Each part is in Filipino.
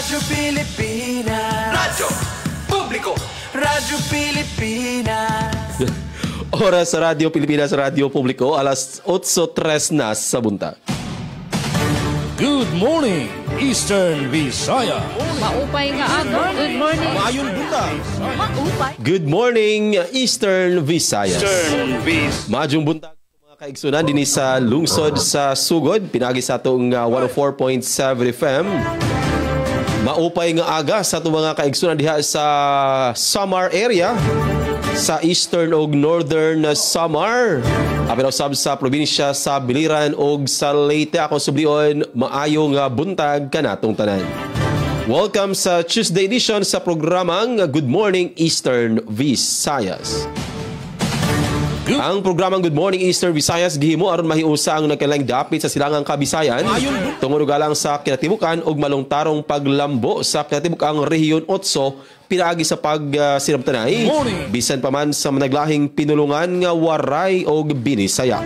Radyo Pilipinas. Radyo Publiko. Radyo Pilipinas. Oras sa Radyo Pilipinas, Radyo Publiko, alas 8:03 na sa buntag. Good morning, Eastern Visaya. Maupay nga ako. Good morning. Maayong buntag. Maupay. Good morning, Eastern Visayas. Eastern Visayas. Maayong buntag mga kaigsunan din sa lungsod sa Sugod, pinagi sa itong 104.7 FM. Maupay nga aga sa itong mga kaigsunan diha sa Samar area, sa Eastern o Northern Samar. Apil usab sa probinsya sa Biliran o sa Leyte. Ako sublion, maayong buntag kanatong tanan. Welcome sa Tuesday edition sa programang Good Morning Eastern Visayas. Ang programang Good Morning Eastern Visayas gihimo aron mahiusa ang nagkalaing dapit sa silangang Kabisayan tungod galang sa kinatibukan ug malungtarong paglambo sa kinatibukang Rehiyon 8 pinaagi sa pagsinabtanay bisan pa man sa managlahing pinulungan nga waray og binisaya.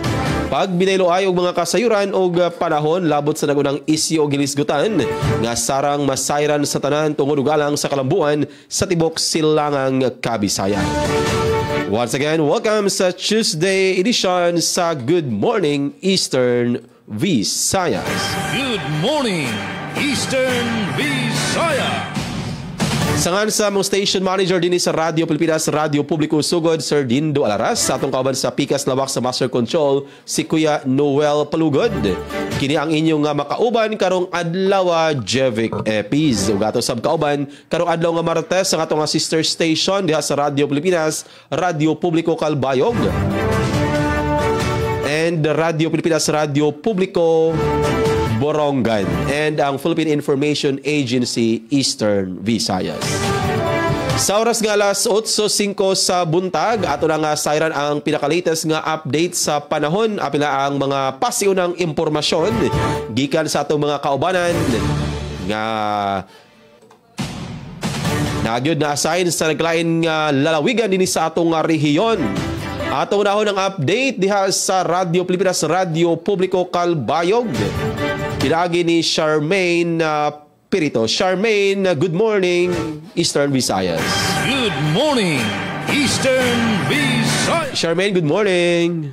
Pag binayloay og mga kasayuran og panahon labot sa nagunang isyu og gilisgutan nga sarang masayran sa tanan tungod galang sa kalambuan sa tibok silangang Kabisayan. Once again, welcome sa Tuesday edition sa Good Morning Eastern Visayas. Good morning, Eastern Visaya. Sangan sa mong station manager din sa Radyo Pilipinas, Radyo Publiko Sugod, Sir Dindo Alaras. Sa atong kauban sa Pikas Lawak sa Master Control, si Kuya Noel Palugod. Kini ang inyong makauban karong adlaw Jevic Epiz. Ug ato sab kauban karong adlaw nga Martes ang atong sister station diha sa Radyo Pilipinas, Radyo Publiko Calbayog. And Radyo Pilipinas, Radyo Publiko Borongan, and ang Philippine Information Agency Eastern Visayas. Sa oras nga alas 8:05 sa buntag, ato na nga sayran ang pinakalatest nga update sa panahon, apila ang mga pasiunang impormasyon gikan sa atong mga kaubanan nga nagyod na assign sa naglain nga lalawigan din sa atong rehiyon. Atong unahon ang update diha sa Radyo Pilipinas, Radyo Publiko Calbayog. Pinagi ni Charmaine Pirito. Charmaine, good morning, Eastern Visayas. Good morning, Eastern Visayas. Charmaine, good morning.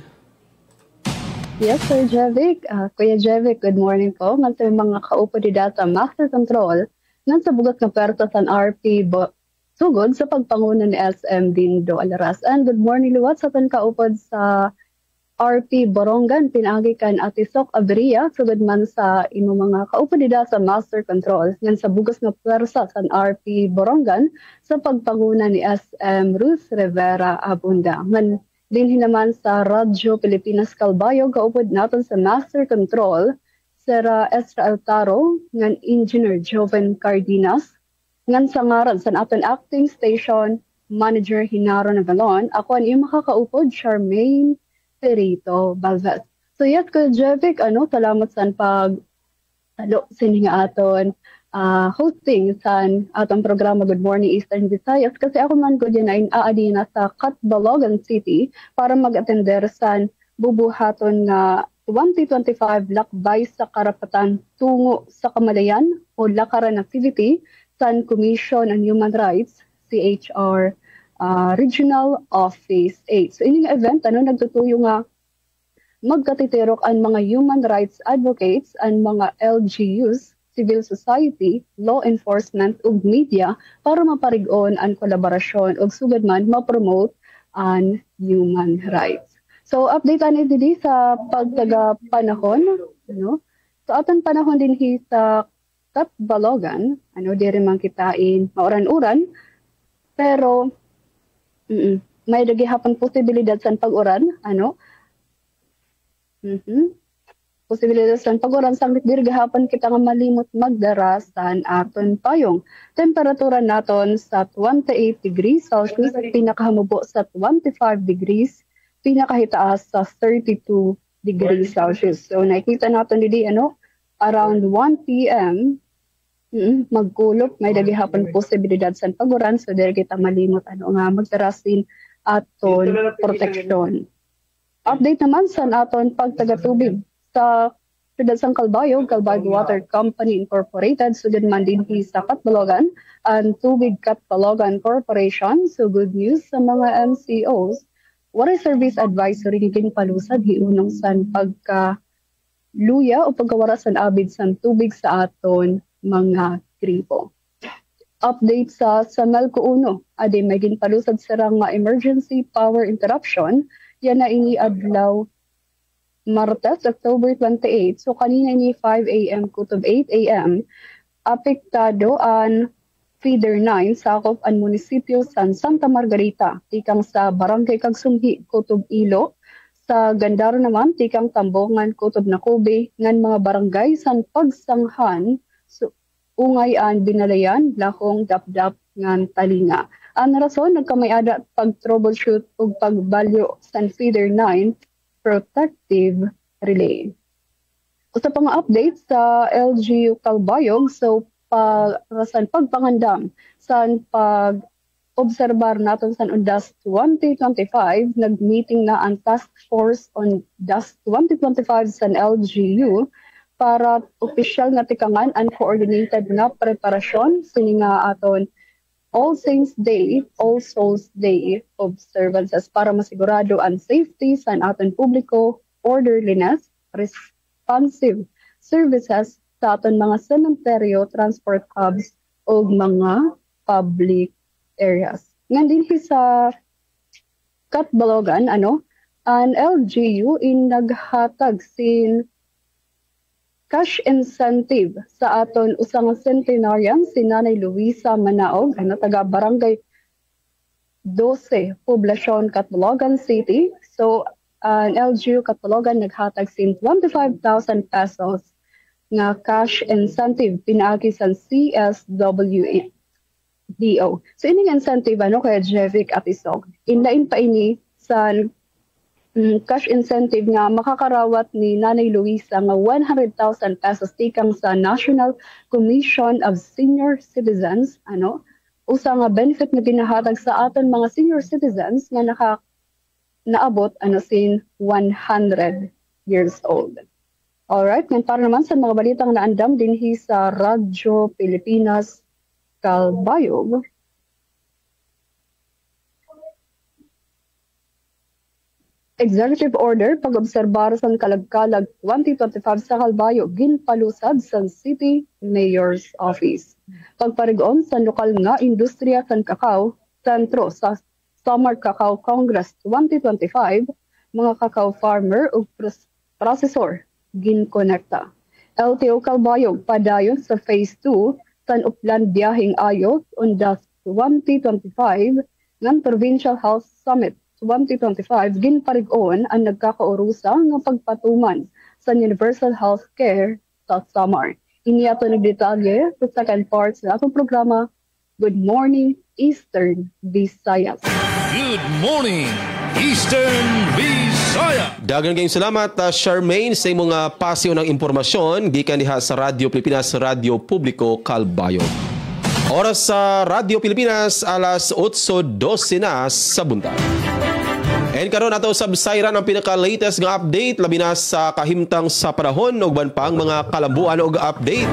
Yes, Sir Jevic. Kuya Jevic, good morning po. Nganto mga kaupo di data Master Control ngan sa bugat nga perto sa RP Sugod sa pagpanguna ni SM Dindo Alaras. And good morning liwat sa tan kaupod sa RP Borongan, pinagi kan Atisok Abria, sugod man sa imo mga kaupadida sa Master Control, ngan sa bugas nga pwersa sa RP Borongan sa pagpanguna ni SM Ruth Rivera Abunda. Ngan din naman sa Radyo Pilipinas Calbayog, kaupod natin sa Master Control, Sir Esra Altaro, ngan Engineer Joven Cardenas, ngan sa ngaran sa aton acting station, Manager Hinaro Navalon, ako ang iyong makakaupod, Charmaine Pirito Balvez. So yes, Kuya Jevic, salamat sa sini nga aton hosting sa atong programa Good Morning Eastern Visayas, kasi ako man ko din ay aadi na sa Catbalogan City para mag-attender sa bubuhaton na 2025 Lakbay sa Karapatan tungo sa Kamalayan o Lakaran Activity sa Commission on Human Rights, CHR Regional Office 8. So ining event nagtutuyo nga magkatitirok ang mga human rights advocates and mga LGUs, civil society, law enforcement ug media para maparig-on ang kolaborasyon ug sugad man ma-promote ang human rights. So update ani didi sa pagtaga panahon, So atong panahon din sa Catbalogan, diri man kitain mauran-uran, pero may dagihapon posibilidad sa pag-uran, posibilidad sa pag-uran samtang diri gahapon kita nga malimot magdara sa aton payong. Temperatura naton sa 28 degrees Celsius, pinakahamubo sa 25 degrees, pinakahitaas sa 32 degrees Celsius. So nakita naton didi around 1 p.m. Magkulop, may dagihapon posibilidad sa pag-uran, so diri kita malimot nga magdarasin aton proteksyon. Update naman sa aton pagtagatubig sa Sudad sang Calbayog, Calbayog Water Company Incorporated, sugad man din sa Catbalogan, and Tubig Catbalogan Corporation. So good news sa mga MCOs. Water Service Advisory ginpalusad hiunong san pagka-luya o pagkawara san abid san tubig sa aton mga gripo. Update sa Melco 1, adi may ginpalusad sarang nga emergency power interruption, yan na ini adlaw Martes, October 28. So kanina ni 5 a.m. kutob 8 a.m. Apektado ang Feeder 9 sakop ang munisipyo san Santa Margarita, tikang sa Barangay Kagsumhi, kutob Ilo. Sa Gandaro naman, tikang Tambongan, kutob Nakobe, ngan mga barangay san pagsanghan, so, ungay ang Binalayan, Lakong, Dapdap, ngan Talinga. Ang rason, nagkamay-ada pag-troubleshoot o pagbalyo san Feeder 9, protective relay. Usa pa nga update sa LGU Calbayog, so para pagpangandam san pag-obserbar naton san Dust 2025, nag-meeting na ang Task Force on Dust 2025 san LGU para opisyal nga tikangan and coordinated nga preparasyon sini nga aton All Saints Day, All Souls Day observances para masigurado ang safety sa aton publiko, orderliness, responsive services sa aton mga sementeryo, transport hubs o mga public areas. Ngandin sa Catbalogan, ang LGU in naghatag sin cash incentive sa aton usang centenarian si Nanay Luisa Manaog, taga Barangay 12, Poblasyon, Catbalogan City. So, ang LGU Catbalogan naghatag sin 25,000 pesos nga cash incentive pinaagi sa CSWDO. So, ining incentive kaya Jevic at Isog. Inlain pa ini sa cash incentive nga makakarawat ni Nanay Luisa nga 100,000 pesos tikang sa National Commission of Senior Citizens, usa nga benefit nga ginahatag sa aton mga senior citizens nga naabot sin 100 years old. Alright, ngayon para naman sa mga balitang naandam dinhi sa Radyo Pilipinas Calbayog. Executive Order pag-obserbar sa Kalagkalag 2025 sa Calbayog ginpalusad sa City Mayor's Office. Pagparigon sa lokal nga industriya sa kakao, sentro sa Summer Cacao Congress 2025, mga kakao farmer o processor ginkonekta. LTO Calbayog padayon sa Phase 2 sa Upland Biyahing Ayo on DAS 2025 ng Provincial Health Summit 2025 ginparigon ang nagkakaurusa nga pagpatuman sa Universal Healthcare sa Samar. Iniato nagdetalye sa second part sa atong programa, Good Morning Eastern Visayas. Good morning, Eastern Visayas. Daghang kayong salamat, Charmaine, sa mga pasiyo ng impormasyon gikan diha sa Radyo Pilipinas, Radyo Publiko Calbayog. Oras sa Radyo Pilipinas, alas 8:12 na sa buntag. And karon ato sabsayran ang pinaka-latest nga update labi na sa kahimtang sa panahon ug ban pang mga kalambuan og update.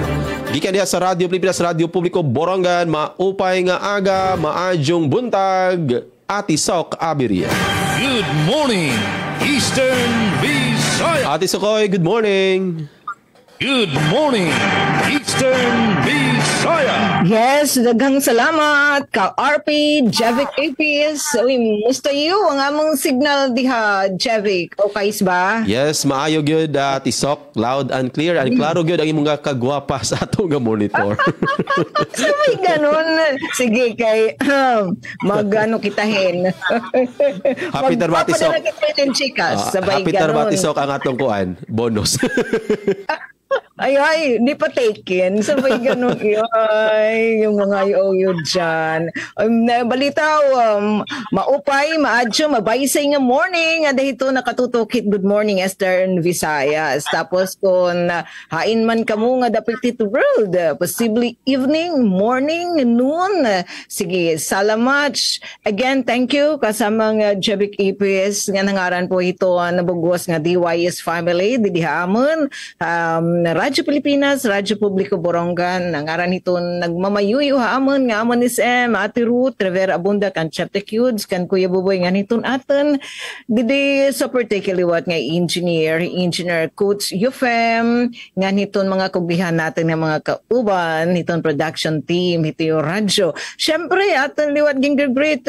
Gikan diha sa Radyo Pilipinas, Radyo Publiko Borongan, maupay nga aga, maadyong buntag, Ati Sok Abiria. Good morning, Eastern Visayas. Ati Sokoy, good morning. Good morning, Eastern Visayas. Yes, daghang salamat ka RP Jevic APS. Musta iyo ang among signal diha, Jevic? Okay ba? Yes, maayo gyud, Tisok, loud and clear and klaro gyud ang imong kagwapa sa ato nga monitor. So may ganun. Sige kay magano kitahin. Happy Tarbati Sok. Sabay Happy Tarbati Sok ang atong kuan, bonus. Ay, di pa taken. Sabay ganun ay, yung mga IOU dyan. Balitaw, maupay, maadyo, mabaysay nga morning. Dahito nakatutukit, good morning, Eastern Visayas. Tapos kung hain man kamo nga dapit ito world, possibly evening, morning, noon. Sige, salamat. Again, thank you kasamang Jevic APS nga nangaran po ito nabugwas nga DYS family, didihamon. Radyo Pilipinas, Radyo Publiko Borongan, nangaran ito nagmamayuyo haamon nga amon is Ate Ruth, Rivera Abunda, kan Chapter Cudes, kan Kuya Buboy nga niton aton. Didi sa particularly what nga engineer Coach Yufem, nga niton mga kubihan natin nga mga kauban, niton production team, ito yung radyo. Siyempre, aton liwat ging great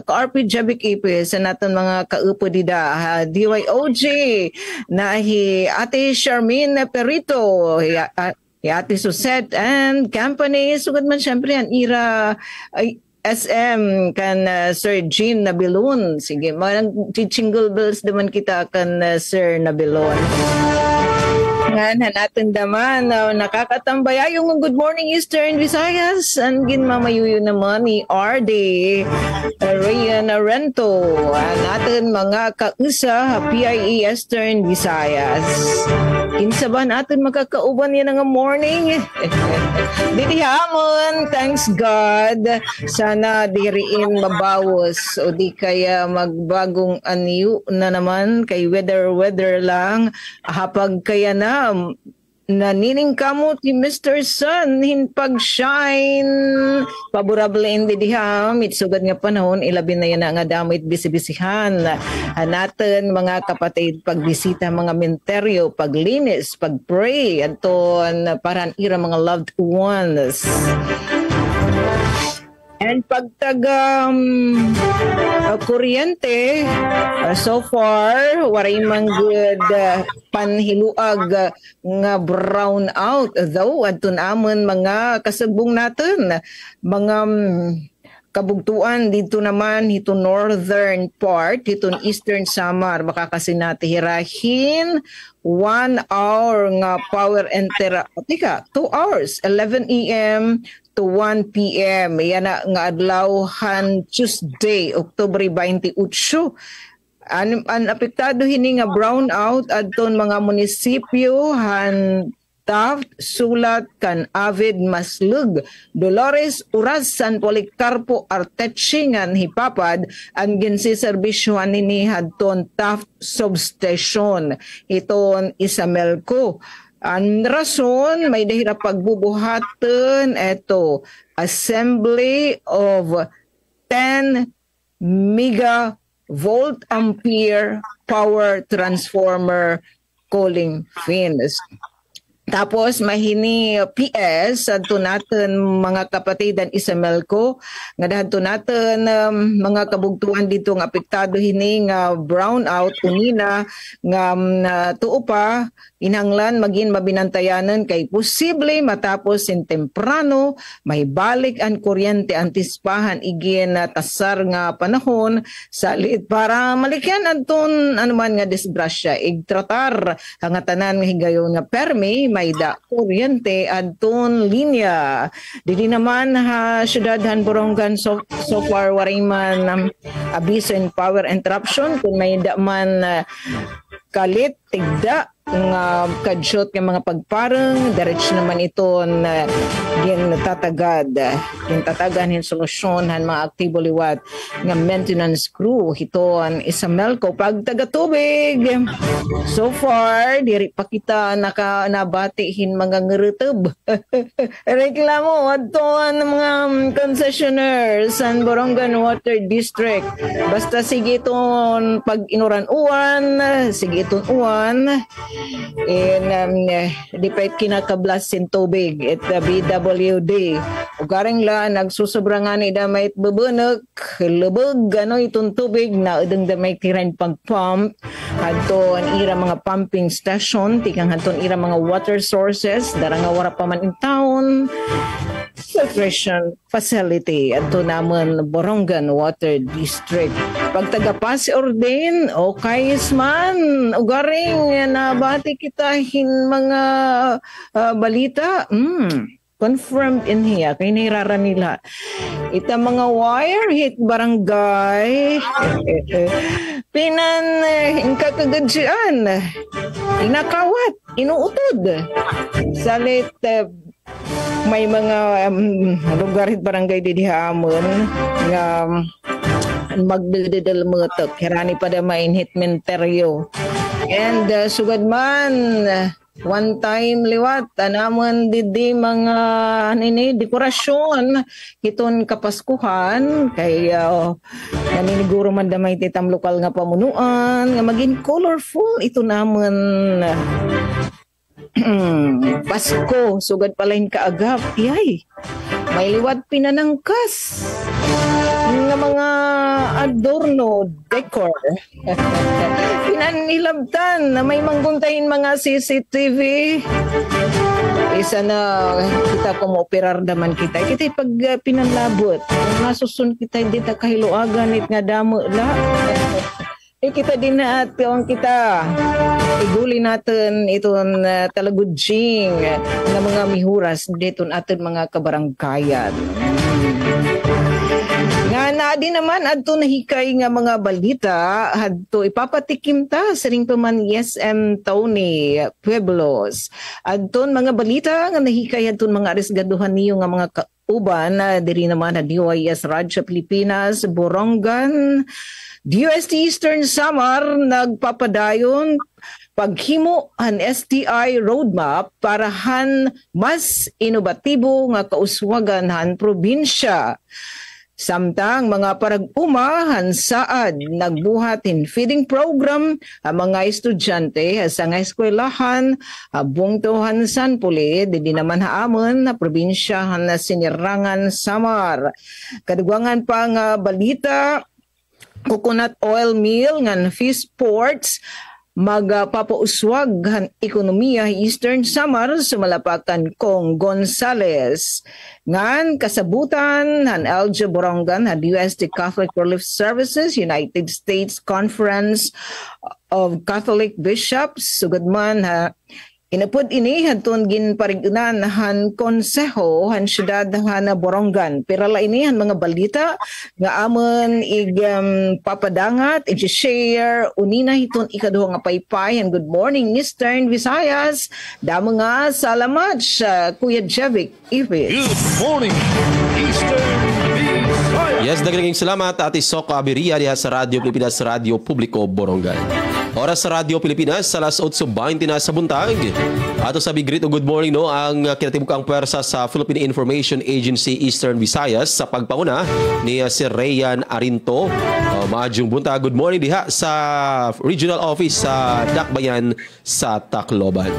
RP Jevic APS, naton mga kaupo dida, DYOG, nahi Ate Charmaine Perito, Ate Susette and company. Sugad man siyempre ang ira SM kan Sir Jean Nabilon. Sige, mag-jingle bells naman kita kan Sir Nabilon. Nga natin daman nakakatambaya yung Good Morning Eastern Visayas ang ginmamayuyo naman ni RD Rian Arento natin mga kausa PIE Eastern Visayas. Kinsa ba natin magkakauban yan ng morning? Didihamon, thanks God. Sana diriin mabawas o di kaya magbagong anyo na naman kay weather lang. Hapag kaya na nanining kamo ti Mr. Sun hinpag-shine favorable hindi diham itsugad nga panahon ilabi na yan nga damit bisibisihan natin mga kapatid pagbisita mga menteryo paglinis pagpray anton paran ira mga loved ones. And pagtag kuryente, so far, waray mang good panhiluag nga brown out. Though, adun amon mga kasabong natin, mga kabugtuan dito naman, ito northern part, ito eastern Samar, makakasinatihirahin 1 hour nga power enter, 2 hours, 11 a.m. to 1 p.m. Yan na nga adlawhan Tuesday, October 28. Ang apektado hini nga brownout adton mga munisipyo han Taft, Sulat, kan Avid, Maslug, Dolores, Uras, San Policarpo, Artechingan, Hipapad, ang ginsiservisyohan nini hadton Taft Substation. Iton Isamelco. Ang rason, may dahil pagbubuhatan, ito, assembly of 10 megavolt ampere power transformer cooling fins. Tapos mahini PS adto natin mga kapatid ang Isamelco nga dadto natin mga kabugtuan dito nga apektado hini nga brownout unina nga tuo pa inanglan maging mabinantayanan kay posible matapos in temprano may balik ang kuryente antispahan igin tasar nga panahon salit para malikyan adton anuman nga disgrasya igtratar ang tanan nga higayon nga permi may da kuryente adton linya dili naman ha syudadhan Borongan so far waray man abiso and power interruption kung may da man kalit tigda nga kadshot ng mga pagparang diretso naman ito na gintatagahan solusyon han mga aktibo liwat nga maintenance crew ito ang Isamelco pag taga-tubig so far diri pa kita nabatihin mga ngerutub reklamo adto ang mga concessionaires sa Borongan Water District basta sige itong pag inuran-uwan sige itong uwan dipait kinakablas sin tubig at BWD ugaring la nagsusobrangan ni damay bubunog lubog gano itong tubig na udang damay tirain pagpump hadto ang ira mga pumping station tikang hadto ira mga water sources dara nga wara pa man in town filtration facility adto namon Borongan Water District. pagtagapas orden okay man ugaring nabati kita mga balita confirmed in here kay nairara nila ita mga wire hit barangay pinan kakagadsyan inakawat inuutod salit may mga lugar hit barangay di hamon nga magdidel mutok hirani pada main hitmenteryo and sugad man one time liwat naman didi mga dekorasyon hiton kapaskuhan kay naniniguro man damay titam lokal nga pamunuan nga maging colorful ito naman Pasko sugad palain kaagap yay may liwat pinanangkas nga mga adorno decor pinanilabtan na may mangguntahin mga CCTV isa na kita kumoperar daman kita pag pinanlabot nasusun kita hindi ta kahiluagan it nga damo la kita din na at kita iguli natin itong talagudsing na mga mihuras dito atin mga kabarangkayan. Nga na din naman adto nahikay nga mga balita adto ipapatikim ta sa ring paman SM Tony Pueblos. Adto mga balita nga nahikay adto mga aresgaduhan niyo nga mga uban na diri naman na DOIS Radyo Pilipinas Borongan DUST Eastern Samar nagpapadayon paghimo ang STI roadmap para han mas inobatibo nga kauswagan han probinsya. Samtang mga parag-umahan saad nagbuhat in feeding program ang mga estudyante sa nga eskwelahan bungtuhan san puli di naman haamon na probinsya na Sinirangan Samar. Kadugwangan pa nga balita coconut oil mill ngan fish ports magpapauswag han ekonomiya Eastern Samar sumalapakan Kong Gonzales ngan kasabutan han LJ Borongan han UST Catholic Relief Services United States Conference of Catholic Bishops sugad man inapod ini hanton gin parigunan han konseho han syudad han Borongan. Pero la ini han mga balita nga amon papadangat i-share unina hiton ikaduha nga paypay and good morning Eastern Visayas. Damo nga salamat sa Kuya Jevic Ives. Good morning, Eastern Visayas. Yes, daghang salamat Ate Sok Abiria diha sa Radyo Pilipinas, Radyo Publiko Borongan. Oras sa Radyo Pilipinas, sa alas 8:20 na sa buntag. Ato sa big greet o good morning no, ang kinatibukang pwersa sa Philippine Information Agency Eastern Visayas sa pagpauna ni si Rayan Arinto. Maadjong buntag, good morning diha sa Regional Office sa Dakbayan sa Tacloban.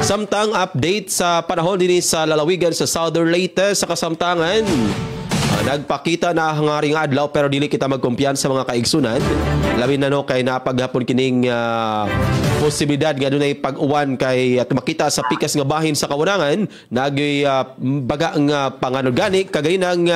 Samtang update sa panahon din sa lalawigan sa Southern Leyte sa kasamtangan. Nagpakita na hangaring adlaw pero dili kita magkumpiyansa sa mga kaigsunan. Labi na no kay napaghapon kining posibilidad nga dunay pag-uwan kay at makita sa pikas nga bahin sa kawanangan nagay baga nga panganorganic kagay nang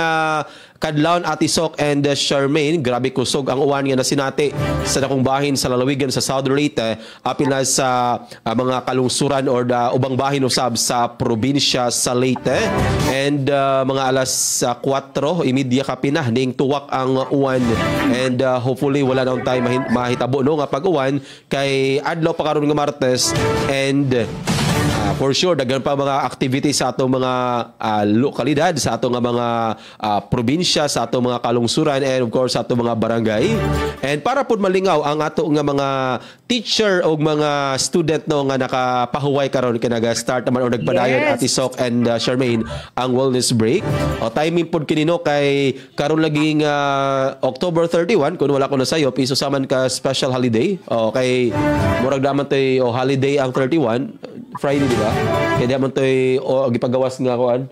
kadlawon Ate Sok and Charmaine, grabe kusog ang uwan nga nasinati sa dakong bahin sa lalawigan sa Southern Leyte apil na sa mga kalungsuran or ubang bahin usab sa probinsya sa Leyte and mga alas 4 imidya kapina ning tuwak ang uwan and hopefully wala na tayo mahitabo no nga pag-uwan kay adlaw pa karon nga Martes and for sure daghan pa mga activities sa atong mga lokalidad sa atong mga probinsya sa atong mga kalungsuran and of course sa atong mga barangay and para pud malingaw ang ato nga mga teacher o mga student no nga nakapahuway karon kay naga-start naman o nagpadayon Ate Sok and Charmaine ang wellness break o timing pud kinino kay karon laging October 31 kun wala ko na sayo piso saman ka special holiday o kay murag daman tay holiday ang 31 Friday di ba? Kaya di man to'y gipagawas nga kuan.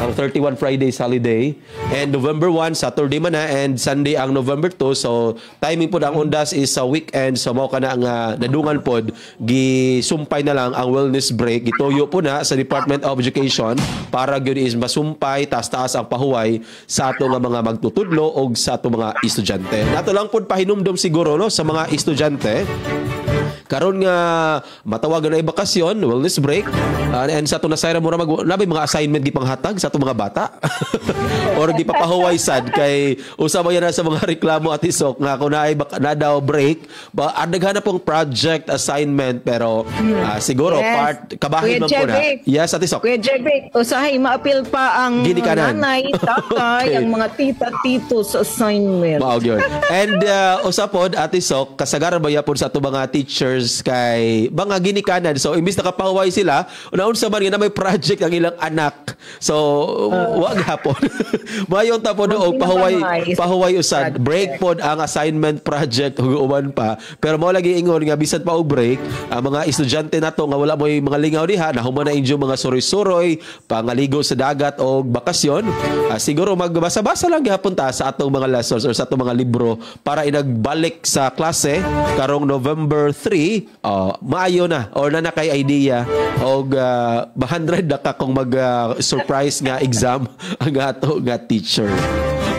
ang 31 Fridays holiday. And November 1, Saturday man na, and Sunday ang November 2. So, timing po ang undas is sa weekend. So, mao ka na nga nadungan pod, gisumpay na lang ang wellness break. Gituyo po na sa Department of Education para gyud is masumpay, taas-taas ang pahuway sa ato nga mga magtutudlo o sa ato mga estudyante. Nato lang pod pahinumdom siguro no sa mga estudyante. Karon nga matawagan na bakasyon, wellness break, and sa ato na sayra mura nabay mga assignment gipanghatag sa ato mga bata or gipapahuway sad kay usab yan na sa mga reklamo at isok nga kung na daw break ba adaghan na pong project assignment pero siguro part kabahin man po na. Yes, at isok. Kuya Jebek, usahay ma-appeal pa ang nanay, tatay, ang mga tita, tito sa assignment. Mao gyud. And usapod at isok kasagaran ba yapon sa ato mga teachers kay mga ginikanan. So imbis nakapahuway sila, unaon sa man nga may project ang ilang anak. So wag hapon. Mayon ta pod og pahuway usad. Break pod ang assignment project ug uban pa. Pero mao lagi ingon nga bisan pa og break, ang mga estudyante nato nga wala moy mga lingaw diha, nahuman na inyo mga suroy-suroy, pangaligo sa dagat og bakasyon. Siguro magbasa-basa lang gihapon ta sa atong mga lessons or sa atong mga libro para inagbalik sa klase karong November 3. Maayo na or na kay idea og 100 na ka kung mag-surprise nga exam ang ato nga teacher.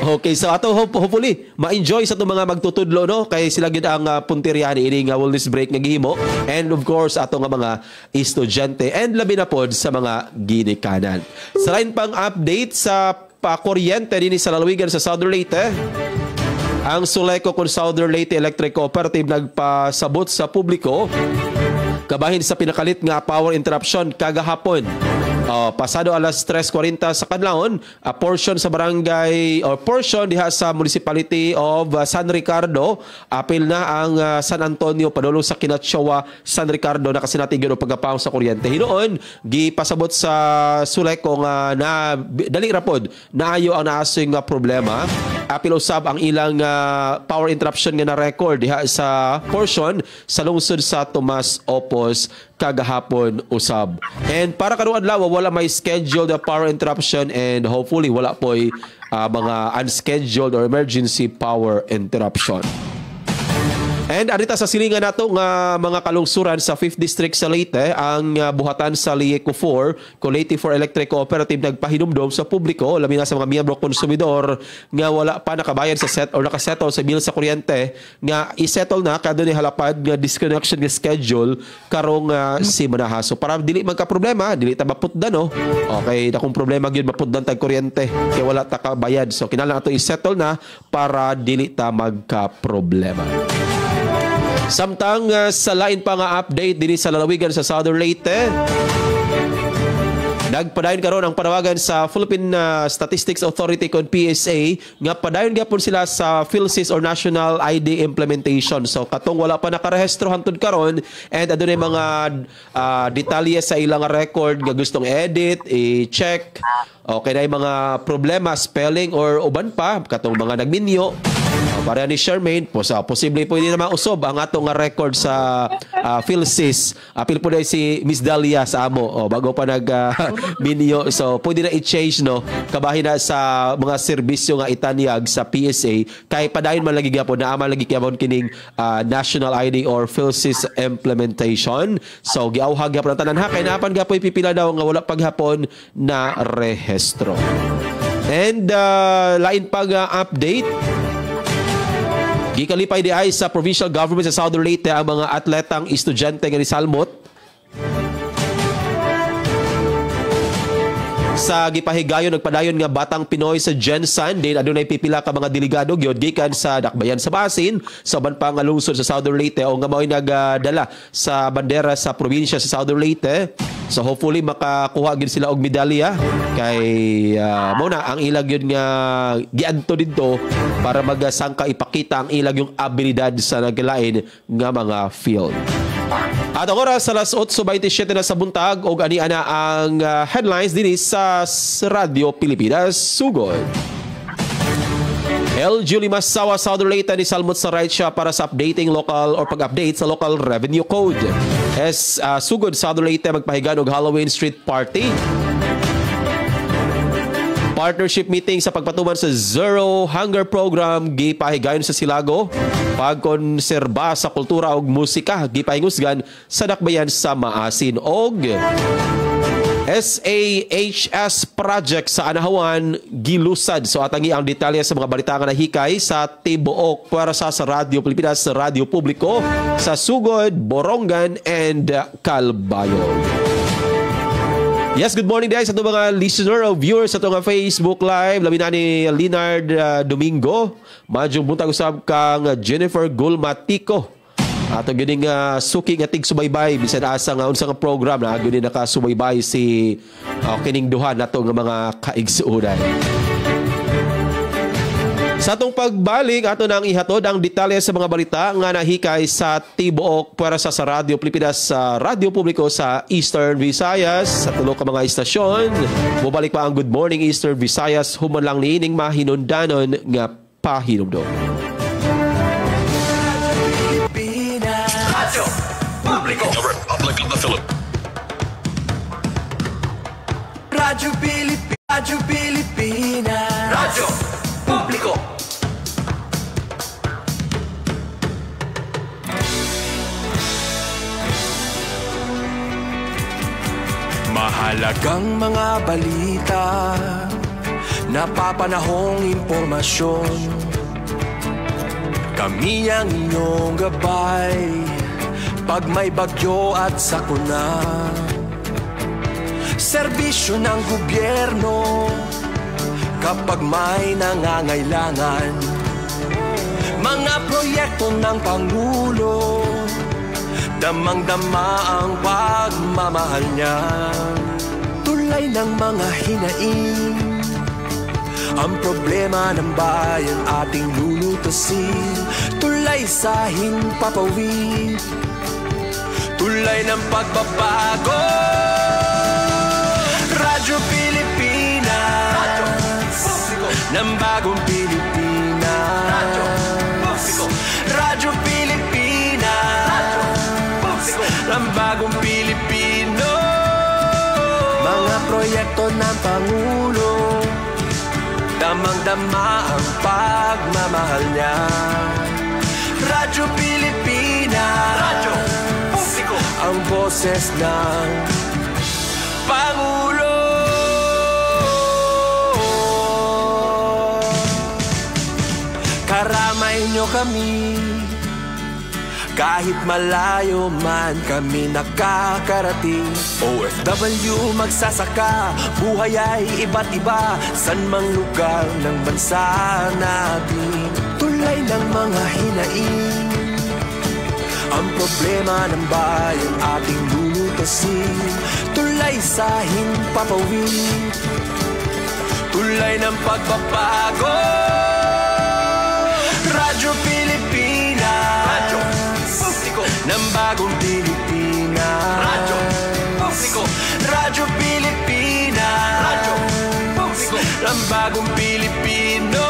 Okay, so ato hopefully ma-enjoy sa itong mga magtutudlo no kay sila gid ang punterian ini nga wellness break nga gihimo, and of course ato nga mga estudyante and labi na pod sa mga ginikanan. Sa lain pang update sa pakuryente dinhi sa lalawigan sa Southern Leyte, ang Suleco con Southern Leyte Electric Cooperative nagpasabot sa publiko kabahin sa pinakalit nga power interruption kagahapon. Pasado alas 3:40 sa kadlawon, a portion sa barangay or portion diha sa municipality of San Ricardo, apil na ang San Antonio padulong sa Kinatsawa, San Ricardo nakasinatigid og pagkapaw sa kuryente. Hinuon gipasabot sa Suleco nga na dali ra pod naayo ang naasoy nga problema. Apil usab ang ilang power interruption nga na record diha sa portion sa lungsod sa Tomas Opos kagahapon usab. And para karong adlaw wala may scheduled power interruption and hopefully wala po'y mga unscheduled or emergency power interruption. And arita sa silingan nato nga mga kalungsuran sa 5th District sa Leyte, ang buhatan sa Lieco 4, Leyte 4 Electric Cooperative nagpahinumdom sa publiko, labi na sa mga miyembro konsumidor nga wala pa nakabayad sa set or nakasettle sa bill sa kuryente nga isettle na kada ni halapad nga disconnection nga schedule karong si manahaso para dili magka-problema, dili ta maputdan no. Okay, dakong problema gyud maputdan tag kuryente kay wala ta kabayad. So kinahanglan ato isettle na para dili ta magka-problema. Samtang sa lain pa nga update din sa lalawigan sa Southern Leyte, nagpadayon karon ang panawagan sa Philippine Statistics Authority kon PSA nga padayon gyapon sila sa PhilSys or National ID implementation. So katong wala pa nakarehistro hangtod karon and adunay mga detalye sa ilang record nga gustong edit, i-check. Okay na yung mga problema, spelling or uban pa, katong mga nagminyo. Para ni Charmaine, posible pwede na mausob ang atong record sa PhilSys. Apil po na si Miss Dalia sa amo bago pa nag-minyo. So pwede na i-change no kabahin na sa mga serbisyo nga itanyag sa PSA kay padayon man lagi gyapon na ama lagi gyapon kining National ID or PhilSys implementation. So giawhag gyapon ang tanan ha kay naapan gyapon pipila daw nga wala paghapon na rehistro. And lain pag update, gikalipay di ay sa provincial government sa Southern Leyte ang mga atletang estudyante nga ni Salmot sa gipahigayon nagpadayon nga batang Pinoy sa Gensan din adunay pipila ka mga delegado gyud gikan sa dakbayan sa basin sa uban pa nga lungsod sa Southern Leyte o nga mao'y nagdala sa bandera sa probinsya sa Southern Leyte. So hopefully makakuha gid sila og medalya kay mao na ang ilag yun nga giadto didto para magasangka ipakita ang ilag yung abilidad sa naglain nga mga field. At ang oras sa alas 8:27 na sa buntag o ani-ana ang headlines din sa Radio Pilipinas Sugod. LG Limasawa Southern Leyte ni Salmot sa right siya para sa updating local or pag-update sa local revenue code. Sugod Southern Leyte magpahigan og Halloween street party. Partnership meeting sa pagpatuman sa Zero Hunger Program gipahigayon sa Silago. Pagkonserba sa kultura ug musika gipahingusgan sa dakbayan sa Maasin og SAHS project sa Anahawan gilusad. So atangi ang detalye sa mga balita nga nahikay sa tibuok puwersa sa Radyo Pilipinas, sa Radyo Publiko sa Sugod, Borongan and Calbayog. Yes, good morning guys sa itong mga listener o viewers sa itong Facebook Live. Labi na ni Leonard Domingo. Madyong buntag usab kang Jennifer Gulmatico. Ato gining suking atig subaybay bisan asa nga unsa nga program na gini nakasubaybay si kining duha nato nga mga kaigsuonan. Sa atong pagbalik ato nang ihatod ang detalye sa mga balita nga nahikay sa tibuok puwersa sa Radyo Pilipinas, sa Radyo Publiko sa Eastern Visayas sa tulo ka mga istasyon. Mubalik pa ang Good Morning Eastern Visayas human lang niining mahinundanon nga pahinumdom. Publiko. The Republic of the Philippines. Radyo Pilipinas. Radyo Publiko. Mahalagang mga balita, napapanahong impormasyon. Kami ang inyong gabay pag may bagyo at sakuna. Serbisyo ng gobyerno kapag may nangangailangan. Mga proyekto ng Pangulo, damang-dama ang pagmamahal niya. Tulay ng mga hinaing, ang problema ng bayan ating lulutasin. Tulay sa himpapawid, tulay ng pagbabago. Radyo Pilipinas, Radyo Publiko, ng bagong Pilipinas. Radyo Publiko, Radyo Pilipinas, Radyo Publiko, ng bagong Pilipino. Mga proyekto ng Pangulo, damang-dama ang pagmamahal niya. Radyo Pilipinas, Radyo Publiko, ang boses ng Pangulo. Karamay nyo kami, kahit malayo man kami nakakarating. OFW magsasaka, buhay ay iba't iba, san mang lugar ng bansa natin. Tulay ng mga hinaing, ang problema ng bayan ating lulutasin. Tulay sa himpapawid, tulay ng pagbabago. Radyo Pilipinas, Radyo Publiko, ng bagong Pilipinas. Radyo Publiko, Radyo Pilipinas, Radyo Publiko, ng bagong Pilipino.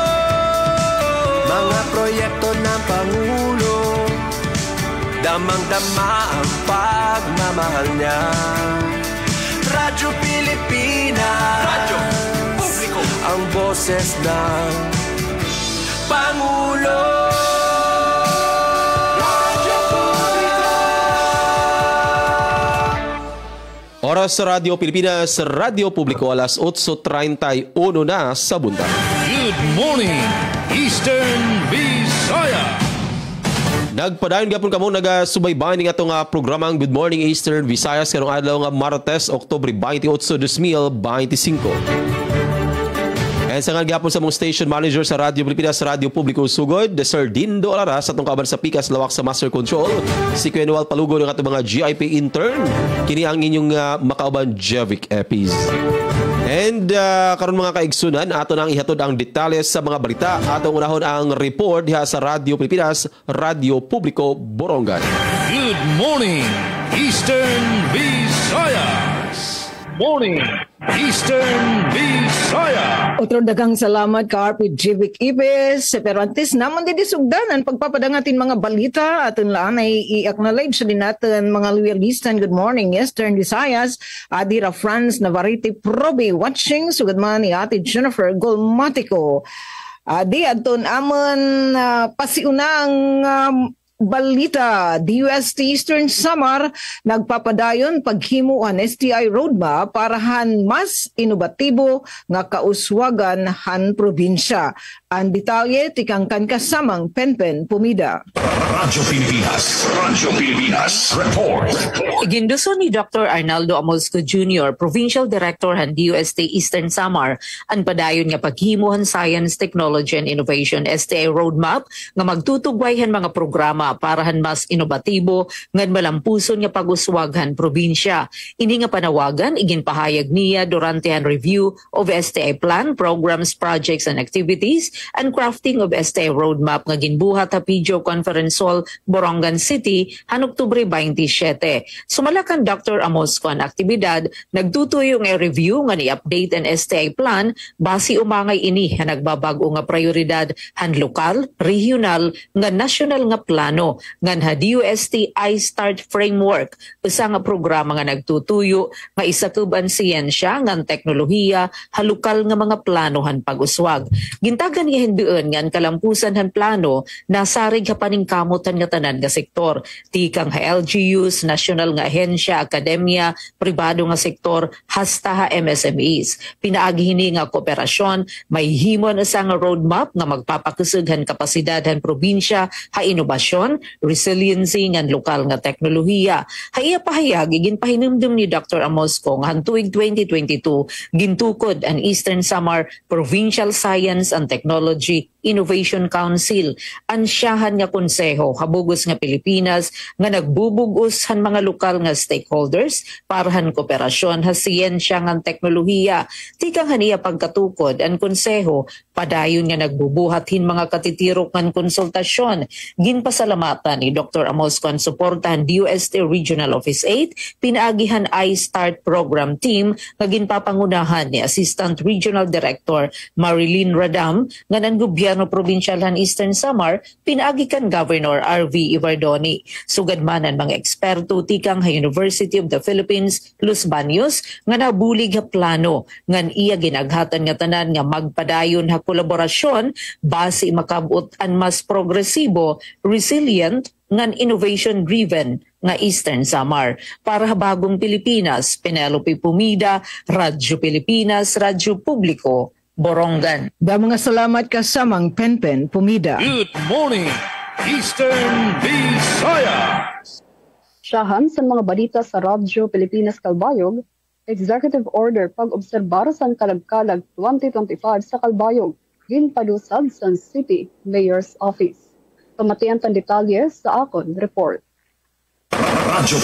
Mga proyekto ng Pangulo, damang-dama ang pagmamahal niya. Radyo Pilipinas, Radyo Publiko, ang boses ng Pangulo. Radyo Publiko. Oras sa Radyo Pilipinas, Radyo Publiko, alas 8:31 na sa buntag. Good morning, Eastern Visayas. Nagpadayon gapon kamo nagasubaybay ning atong programang Good Morning Eastern Visayas karong adlaw nga Martes, Oktubre 28, 2025. And sa nga gyapon sa mong station manager sa Radyo Pilipinas, Radyo Publiko Sugod, Sir Dindo Alara sa atong kaban sa Pikas lawak sa Master Control, si Kuenual Palugo ng atong mga GIP intern, kini ang inyong makauban Jevic Epis. And karon mga kaigsunan, ato nang ihatod ang detalye sa mga balita. Atong unahon ang report diha sa Radyo Pilipinas, Radyo Publiko, Borongan. Good morning, Eastern Visayas. morning, Eastern Visaya. Otro dagang salamat ka RP Jivik Ibes. Pero antes naman din disugdan ang pagpapadangatin mga balita at laan ay i-acknowledge din natin mga loyalistan. Good morning, Eastern Visayas. Adira Franz Navarrete Probe watching. So good morning, Ate Jennifer Golmatico. Di aton amon pasiunang balita, DUST Eastern Samar nagpapadayon paghimuan STI roadmap parahan mas inobatibo nga kauswagan han probinsya. Ang detalye tikangkan kasamang Penpen Pumida. Radyo Pilipinas, report. Iginduso ni Dr. Arnaldo Amolsco Jr., Provincial Director han DUST Eastern Samar, ang padayon nga paghimuhan Science, Technology and Innovation STI roadmap nga magtutugwayhan mga programa parahan mas inobatibo ngan malampuson nga pag-uswaghan probinsya. Ini nga panawagan iginpahayag niya durante ang review of STI plan, programs, projects and activities and crafting of STI roadmap nga ginbuhat sa video conference hall Borongan City han Oktubre 27. Sumalakan Dr. Amolsco ang aktibidad, nagtutuyo nga review nga ni-update ang STI plan base umangay ini nga nagbabago nga prioridad han lokal, regional nga national nga plano ngan ha DUST iStart framework, usa nga programa nga nagtutuyo nga isakub ang siyensya ngan teknolohiya halukal nga mga planohan pag-uswag. Gintagan nga hinduon ngan kalampusan han plano nasarig ha paningkamutan nga tanan nga sektor, tikang ha LGUs, national nga ahensya, akademya, pribado nga sektor hasta ha MSMEs. Pinaagi hini nga kooperasyon may himon usa nga roadmap nga magpapakusog han kapasidad han probinsya ha inobasyon, resiliency ng lokal nga teknolohiya. Haiya pahayag, ginpahinumdum ni Dr. Amolsco nga hantuig 2022, gintukod ang Eastern Samar Provincial Science and Technology Innovation Council, ansyahan nga konseho habugos nga Pilipinas nga nagbubugos han mga lokal nga stakeholders para han kooperasyon ha siyensya nga teknolohiya. Tikang haniya pagkatukod ang konseho padayon nga nagbubuhat hin mga katitirok ngan konsultasyon. Ginpasalamatan ni Dr. Amolsco ang suportahan DUST Regional Office 8, pinaagihan iStart Program Team nga ginpapangunahan ni Assistant Regional Director Marilyn Radam nga ng gobyerno provincial han Eastern Samar, pinaagi kan Governor R.V. Ivardoni. Sugad man ang mga eksperto tikang ha University of the Philippines Los Baños nga nabulig ha plano ngan iya ginaghatan nga tanan nga magpadayon ha kolaborasyon base makabot ang mas progresibo, resilient ngan innovation-driven nga Eastern Samar. Para bagong Pilipinas, Penelope Pumida, Radyo Pilipinas, Radyo Publiko, Borongan. Mga salamat kasamang Penpen Pumida. Good morning, Eastern Visaya. Siyahan sa mga balita sa Radyo Pilipinas Kalbayog, Executive Order pag-obserbar sa Kalag-Kalag 2025 sa Kalbayog, ginpalusad sa City Mayor's Office. Pamatian tan detalye sa akon report. Radyo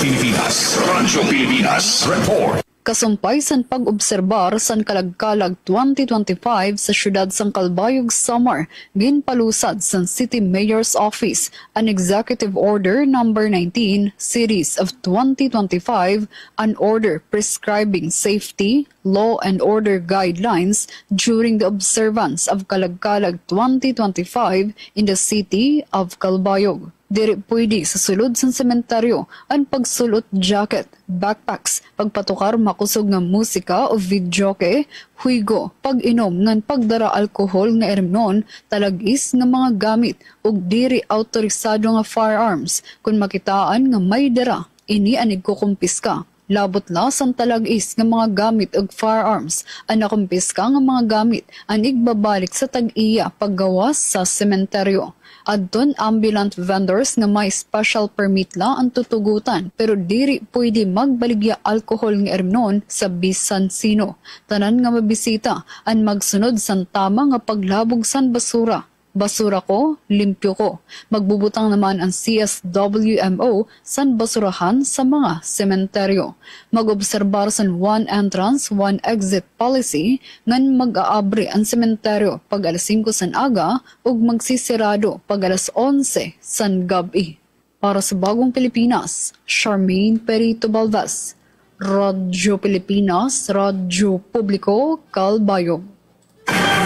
Pilipinas, report. Kasumpay san pag-obserbar san Kalag-Kalag 2025 sa siyudad sang Kalbayog, Samar, ginpalusad san City Mayor's Office an Executive Order No. 19 Series of 2025, an order prescribing safety, law and order guidelines during the observance of Kalag-Kalag 2025 in the city of Kalbayog. Diri pwede sa sulod sa sementeryo ang pagsulot jacket, backpacks, pagpatukar makusog nga musika o videoke, huigo, pag-inom ngan pagdara alkohol nga eremnon, talagis nga mga gamit ug diri autorisado nga firearms kung makitaan nga may dara, ini anig kukumpiska. Labot na sang talagis nga mga gamit ug firearms ang nakumpiska nga mga gamit ang igbabalik sa tag-iya paggawas sa sementeryo. Adton ambulant vendors nga may special permit la ang tutugutan pero diri pwede magbaligya alcohol nga ermnon sa bisan sino. Tanan nga mabisita ang magsunod san tama nga paglabog san basura. Basura ko, limpyo ko. Magbubutang naman ang CSWMO san basurahan sa mga sementeryo. Mag-obserbar san one entrance, one exit policy ngan mag-aabre ang sementeryo pag alas 5 san aga ug magsisirado pag alas 11 san gabi. Para sa Bagong Pilipinas, Charmaine Perito Balvas, Radyo Pilipinas, Radyo Publiko, Calbayog.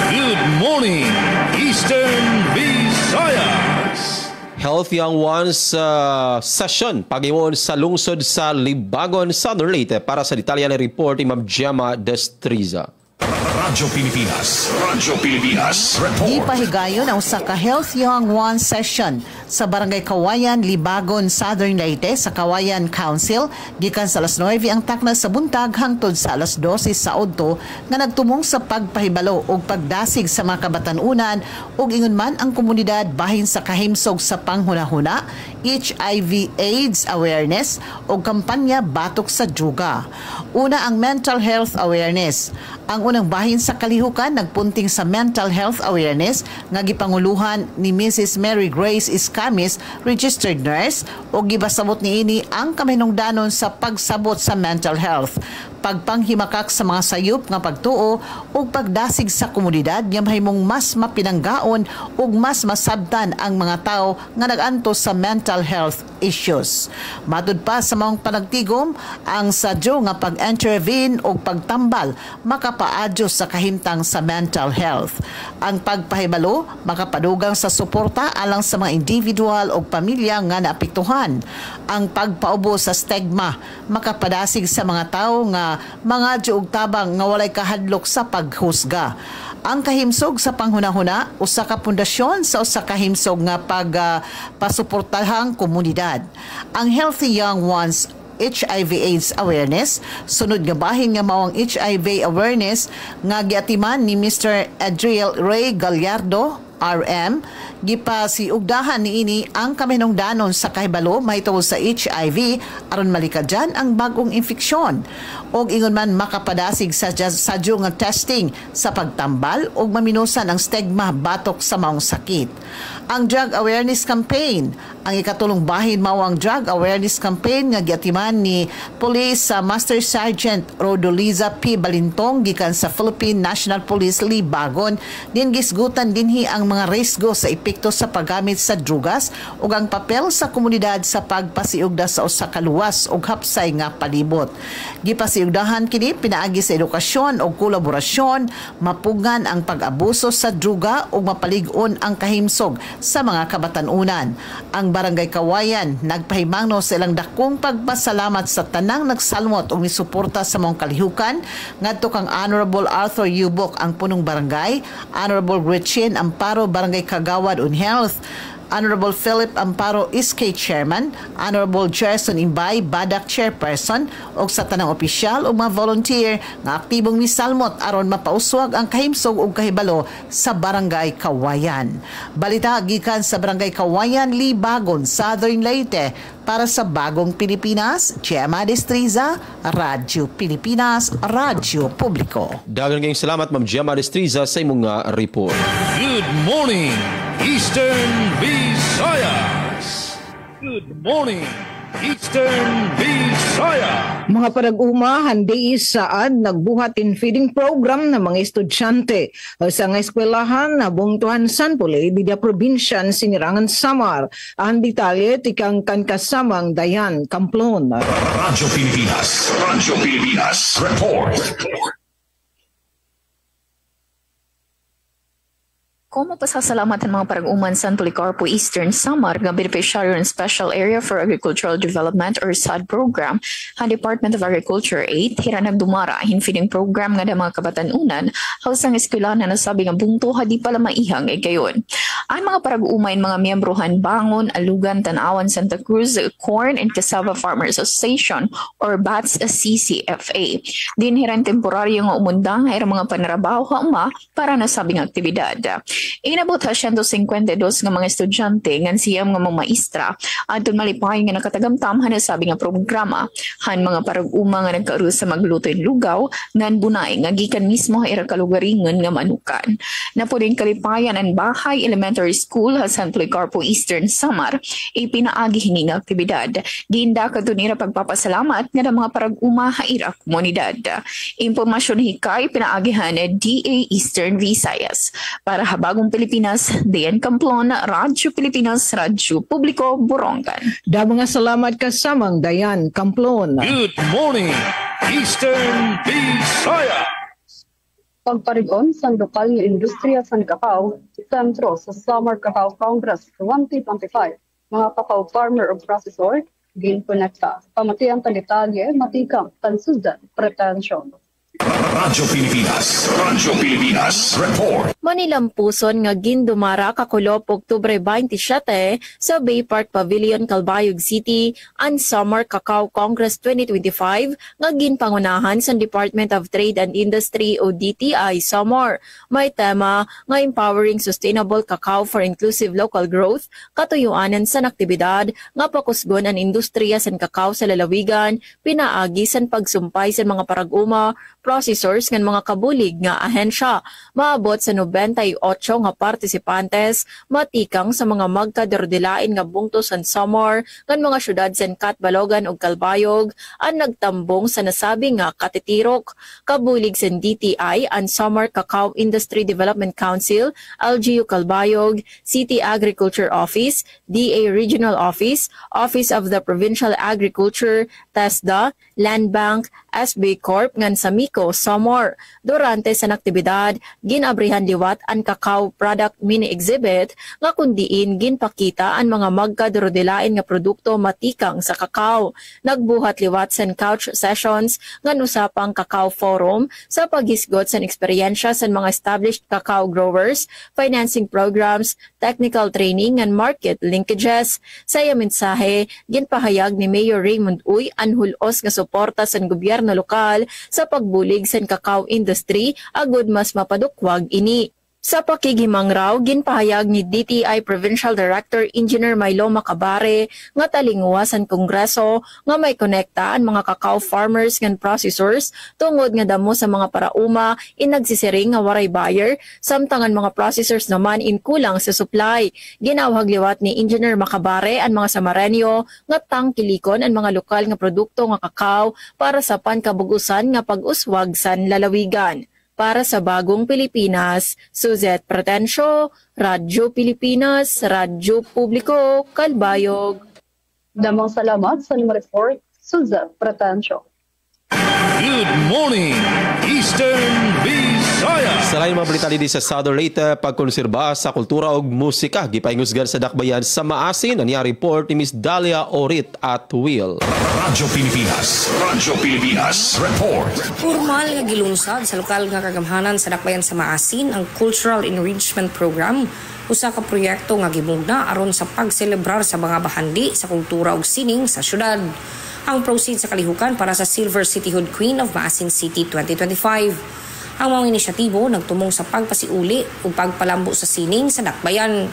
Good morning, Eastern Visayas. Health Young Ones session pagimon sa lungsod sa Libagon, Southern Leyte. Para sa detalye ng report ni Ma'am Gemma Destriza. Radyo Pilipinas report. Gipahigayon ang usa ka Health Young Ones session sa Barangay Kawayan, Libagon, Southern Leyte sa Kawayan Council gikan sa alas 9 ang takna sa buntag hangtod sa alas 12 sa udto nga nagtumong sa pagpahibalo ug pagdasig sa mga kabatanunan ug ingon man ang komunidad bahin sa kahimsog sa panghunahuna, HIV AIDS awareness ug kampanya batok sa druga. Una ang mental health awareness. Ang unang bahin sa kalihukan nagpunting sa mental health awareness nga gipanguluhan ni Mrs. Mary Grace Iscamis, registered nurse, o gibasabot niini ang kamahinungdanon sa pagsabot sa mental health, pagpanghimakak sa mga sayop nga pagtuo ug pagdasig sa komunidad nga mahimong mas mapinanggaon ug mas masabtan ang mga tao nga nagantos sa mental health issues. Matud pa sa mga panagtigom, ang sadyo nga pag-intervene ug pagtambal makapaadyo sa kahimtang sa mental health. Ang pagpahibalo makapadugang sa suporta alang sa mga individual o pamilya nga naapektuhan. Ang pagpaubo sa stigma makapadasig sa mga tao nga mga diog tabang nga walay kahadlok sa paghusga. Ang kahimsog sa panghunahuna, usa ka pundasyon sa usa ka himsog nga pasuportahang komunidad. Ang Healthy Young Ones HIV AIDS awareness, sunod nga bahin nga mao ang HIV awareness nga giatiman ni Mr. Adriel Ray Gallardo RM, gipasiugdahan niini ang kamahinungdanon sa kahibalo mahitungod sa HIV aron malikadyan ang bagong infeksyon og ingon man makapadasig sa sadyo nga testing sa pagtambal og maminusan ang stigma batok sa maong sakit. Ang drug awareness campaign, ang ikatulong bahin mao ang drug awareness campaign nga giatiman ni Police Master Sergeant Rodoliza P. Balintong gikan sa Philippine National Police Libagon. Din gisgutan dinhi ang mga risgo sa epekto sa paggamit sa drugas ug ang papel sa komunidad sa pagpasiugda sa usa ka luwas ug hapsay nga palibot. Gipasiugdahan kini pinaagi sa edukasyon ug kolaborasyon, mapugan ang pag-abuso sa druga ug mapalig-on ang kahimsog sa mga kabatanunan. Ang Barangay Kawayan nagpahimangno sa ilang dakong pagpasalamat sa tanang nagsalmot ug misuporta sa mong kalihukan ngadto kang Honorable Arthur Yubok ang punong barangay, Honorable Gretchen Amparo Barangay Kagawad on Health, Honorable Philip Amparo SK Chairman, Honorable Gerson Imbay Badak Chairperson ug sa tanang opisyal ug mga volunteer nga aktibong misalmot aron mapauswag ang kahimsog ug kahibalo sa Barangay Kawayan. Balita gikan sa Barangay Kawayan, Libagon, Southern Leyte. Para sa Bagong Pilipinas, Gemma Destriza, Radyo Pilipinas, Radyo Publiko. Daghang kayong salamat Ma'am Gemma Destriza sa imong report. Good morning, Eastern Visayas. Good morning, Eastern Visayas. Mga parag-uma, handi saan nagbuhat in feeding program ng mga estudyante sa nga eskwelahan na Bungtuhan San Pule, Bidya Provincial, Sinirangan, Samar. Ang detalye tikang kankasamang Dayan Camplon. Radyo Pilipinas report. Como pasasalamatan mga parag-uman San Policarpo Eastern Samar nga Beneficiary and Special Area for Agricultural Development or SAD program ang Department of Agriculture 8 hira nagdumara hin feeding program nga da mga kabatanunan hausang eskwelahan na nasabi nga bungtuha di pala maihang gayon. Ang mga parag-umain mga miyembrohan Bangon, Alugan, Tanawan, Santa Cruz Corn and Cassava Farmers Association or BATS CCFA. Din hiran temporaryo nga umundang hira mga panarabaho uma para nasabing aktibidad. Inabot 152 nga mga estudyante ngan siyam nga mga maestra adtong malipay nga nakatagamtam sabi nga programa han mga parag-uma nga nagkaaro sa magluto in lugaw ngan bunay nga gikan mismo ira kalugaringon nga manukan. Napudin kalipayan ang Bahay Elementary Elementary School sa Policarpo Eastern Samar ipinaagi hining aktibidad. Ginda kadunira pagpapasalamat nga mga parag-uma haira komunidad. Impormasyon hikay pinaagihan DA Eastern Visayas. Para Habagong Pilipinas, Dayan Camplon, Radyo Pilipinas, Radyo Publiko, Borongan. Mga salamat kasamang Dayan Camplon. Good morning, Eastern Visayas. Pagparigon sa lokal nga industriya sa kakao, sentro sa Summer Cacao Congress 2025, mga kakao farmer o processor, ginkonekta. Pamatiang detalye, matikang tansudan, pretensyon. Radyo Pilipinas, report. Manilampuson nga gindumara kakulop Oktubre 27 sa Bay Park Pavilion, Calbayog City, ang Summer Cacao Congress 2025 nga ginpangunahan sa Department of Trade and Industry o DTI Summer. May tema nga Empowering Sustainable Cacao for Inclusive Local Growth, katuyuanan sa aktibidad nga pakusgon ang industriya sa kakao sa lalawigan, pinaagi sa pagsumpay sa mga parag-uma, processors ng mga kabulig nga ahensya. Maabot sa 98 nga partisipantes, matikang sa mga magkadordilain nga bungtos sa Samar ng mga syudad sa Catbalogan ug Calbayog ang nagtambong sa nasabi nga katitirok. Kabulig sa DTI ang Samar Cacao Industry Development Council, LGU Calbayog, City Agriculture Office, DA Regional Office, Office of the Provincial Agriculture, TESDA, Land Bank, SB Corp ngan sa Mico, Samar. Durante sa aktibidad, ginabrihan liwat ang cacao product mini-exhibit nga kundiin ginpakita ang mga magkadorodilain nga produkto matikang sa cacao. Nagbuhat liwat sa couch sessions ngan usapang cacao forum sa paghisgot sa eksperyensya sa mga established cacao growers, financing programs, technical training and market linkages. Sa mensahe, ginpahayag ni Mayor Raymond Uy ang hulos nga suporta sa gobyerno lokal sa pagbulig sa cacao industry agud mas mapadukwag ini. Sa pakigimang raw, ginpahayag ni DTI Provincial Director Engineer Milo Macabare nga talingwa sa Kongreso nga may konekta ang mga cacao farmers ngan processors tungod nga damo sa mga parauma inagsisiring nga waray buyer samtang ang mga processors naman inkulang sa supply. Ginawag liwat ni Engineer Macabare ang mga Samareño nga tangkilikon ang mga lokal nga produkto nga cacao para sa pankabugusan nga pag-uswag sa lalawigan. Para sa Bagong Pilipinas, Suzette Pretensyo, Radyo Pilipinas, Radyo Publiko, Calbayog. Damang salamat sa report, Suzette Pretensyo. Good morning, Eastern Visayas. Sa lain mga balita dito sa Southern Leyte, pagkonserba sa kultura o musika, gipahingusgan sa dakbayan sa Maasin, ang report ni Miss Dalia Orit at Will. Radyo Pilipinas, report. Formal nga gilunsad sa lokal nga kagamhanan sa dakbayan sa Maasin ang Cultural Enrichment Program, usa ka proyekto nga gimugna aron sa pagselebrar sa mga bahandi sa kultura ug sining sa syudad. Ang proceeds sa kalihukan para sa Silver Cityhood Queen of Maasin City 2025. Ang mga inisyatibo nagtumong sa pagpasiuli o pagpalambo sa sining sa dakbayan.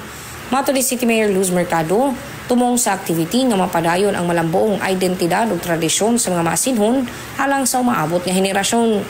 Matod ni City Mayor Luz Mercado, tumong sa activity nga mapadayon ang malambuong identidad o tradisyon sa mga Maasinhon alang sa umaabot nga henerasyon.